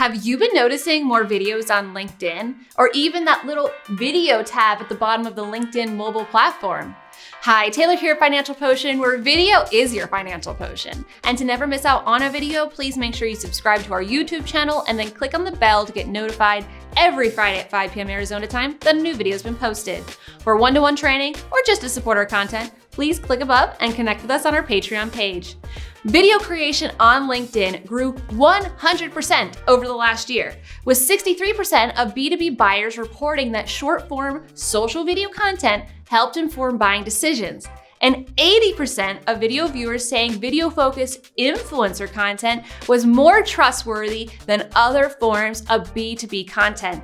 Have you been noticing more videos on LinkedIn, or even that little video tab at the bottom of the LinkedIn mobile platform? Hi, Taylor here at Financial Potion, where video is your financial potion. And to never miss out on a video, please make sure you subscribe to our YouTube channel and then click on the bell to get notified every Friday at 5 p.m. Arizona time that a new video has been posted. For one-to-one training or just to support our content, please click above and connect with us on our Patreon page. Video creation on LinkedIn grew 100% over the last year, with 63% of B2B buyers reporting that short-form social video content helped inform buying decisions, and 80% of video viewers saying video-focused influencer content was more trustworthy than other forms of B2B content.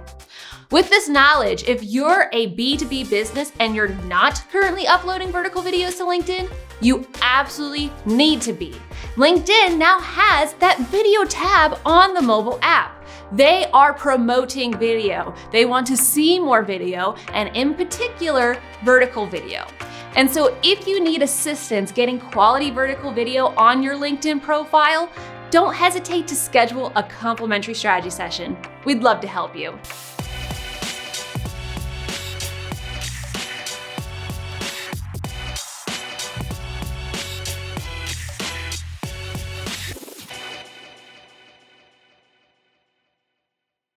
With this knowledge, if you're a B2B business and you're not currently uploading vertical videos to LinkedIn, you absolutely need to be. LinkedIn now has that video tab on the mobile app. They are promoting video. They want to see more video, and in particular, vertical video. And so if you need assistance getting quality vertical video on your LinkedIn profile, don't hesitate to schedule a complimentary strategy session. We'd love to help you.